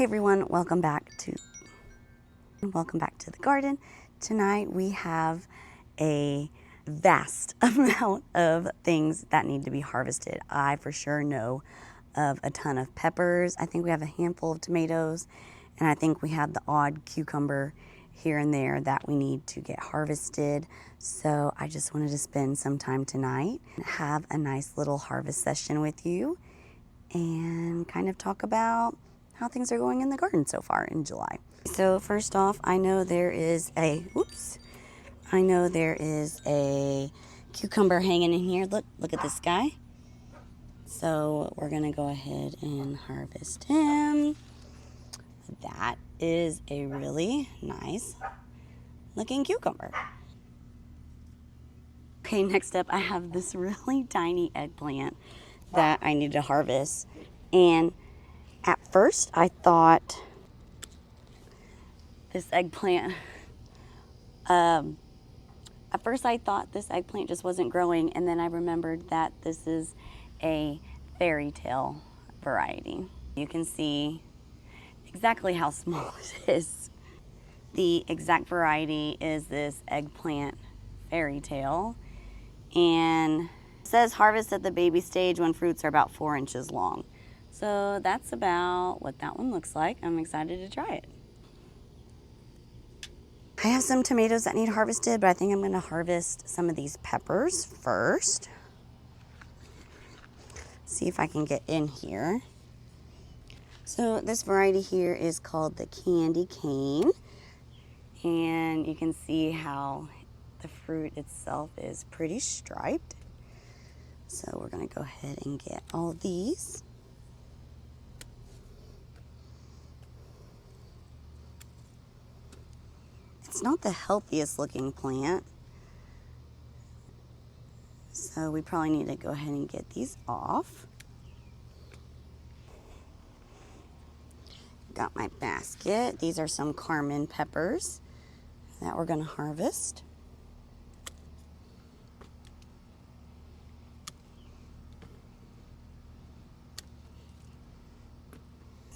Hey everyone, welcome back to the garden. Tonight we have a vast amount of things that need to be harvested. I for sure know of a ton of peppers. I think we have a handful of tomatoes, and I think we have the odd cucumber here and there that we need to get harvested. So I just wanted to spend some time tonight and have a nice little harvest session with you and kind of talk about how things are going in the garden so far in July. So first off, I know there is a cucumber hanging in here. Look at this guy. So we're gonna go ahead and harvest him. That is a really nice looking cucumber. Okay, next up I have this really tiny eggplant that I need to harvest. And at first I thought this eggplant just wasn't growing, and then I remembered that this is a fairy tale variety. You can see exactly how small it is. The exact variety is this eggplant fairy tale, and it says harvest at the baby stage when fruits are about 4 inches long. So that's about what that one looks like. I'm excited to try it. I have some tomatoes that need harvested, but I think I'm going to harvest some of these peppers first. See if I can get in here. So this variety here is called the candy cane, and you can see how the fruit itself is pretty striped. So we're going to go ahead and get all of these. It's not the healthiest looking plant, so we probably need to go ahead and get these off. Got my basket. These are some Carmen peppers that we're going to harvest.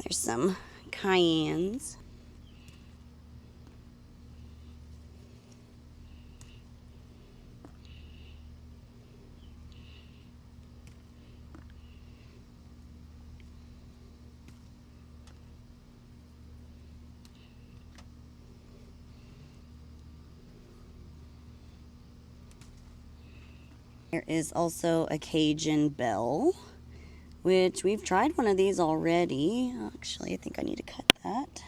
There's some cayennes. There is also a Cajun bell, which we've tried one of these already. Actually, I think I need to cut that.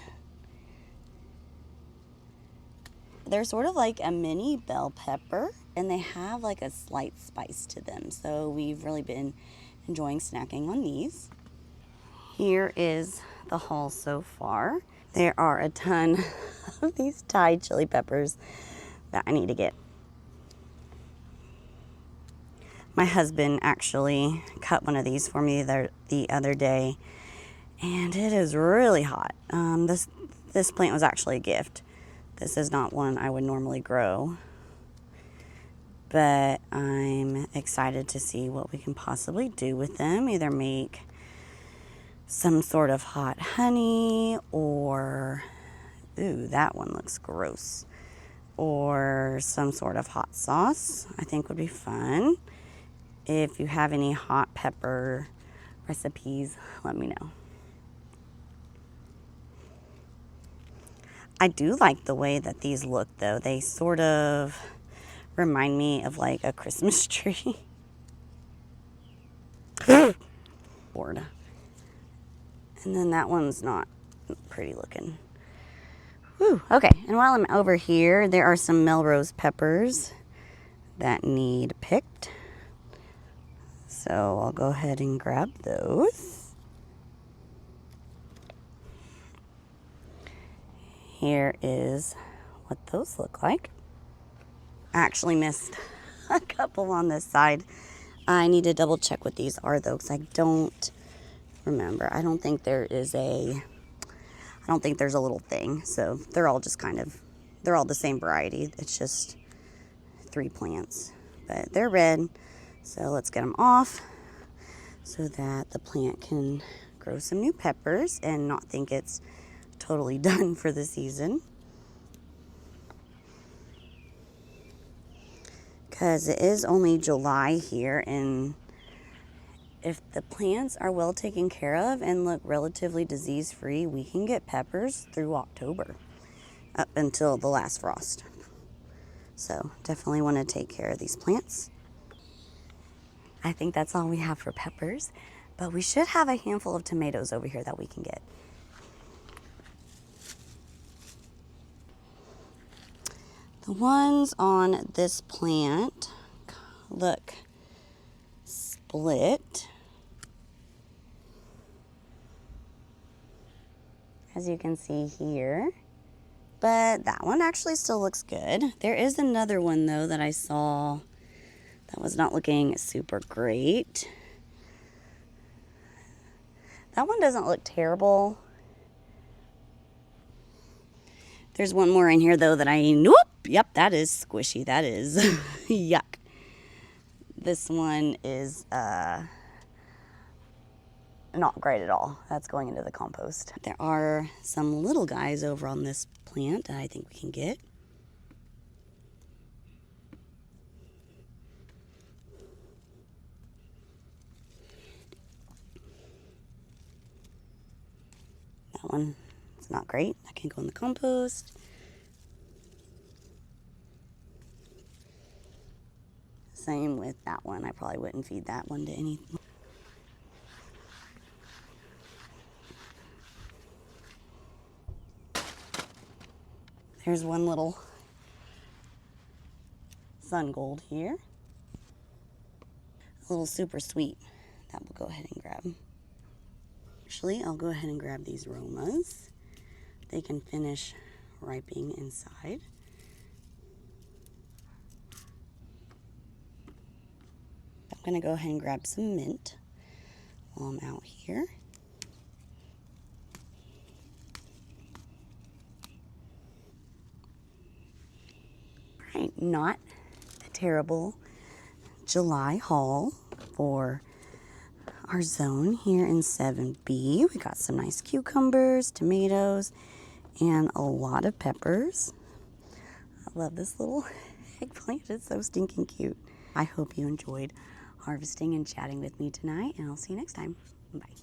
They're sort of like a mini bell pepper, and they have like a slight spice to them. So we've really been enjoying snacking on these. Here is the haul so far. There are a ton of these Thai chili peppers that I need to get. My husband actually cut one of these for me the other day, and it is really hot. This plant was actually a gift. This is not one I would normally grow, but I'm excited to see what we can possibly do with them. Either make some sort of hot honey, or, ooh, that one looks gross, or some sort of hot sauce, I think would be fun. If you have any hot pepper recipes, let me know. I do like the way that these look, though. They sort of remind me of like a Christmas tree. Bored. And then that one's not pretty looking. Whew, okay, and while I'm over here, there are some Melrose peppers that need picked. So I'll go ahead and grab those. Here is what those look like. I actually missed a couple on this side. I need to double check what these are though, because I don't remember. I don't think there's a little thing. So they're all just they're all the same variety. It's just 3 plants, but they're red. So let's get them off so that the plant can grow grow some new peppers and not think it's totally done for the season. Because it is only July here, and if the plants are well taken care of and look relatively disease-free, we can get peppers through October, up until the last frost. So definitely want to take care of these plants. I think that's all we have for peppers, but we should have a handful of tomatoes over here that we can get. The ones on this plant look split, as you can see here, but that one actually still looks good. There is another one though that I saw that was not looking super great. That one doesn't look terrible. There's one more in here though that nope, yep, that is squishy, that is yuck. This one is not great at all. That's going into the compost. There are some little guys over on this plant that I think we can get. That one is not great. That can go in the compost. Same with that one. I probably wouldn't feed that one to anything. There's one little sun gold here. A little super sweet. That we'll go ahead and grab. Actually, I'll go ahead and grab these Romas. They can finish ripening inside. I'm gonna go ahead and grab some mint while I'm out here. All right, not a terrible July haul for our zone here in 7B. We got some nice cucumbers, tomatoes, and a lot of peppers. I love this little eggplant. It's so stinking cute. I hope you enjoyed harvesting and chatting with me tonight, and I'll see you next time. Bye.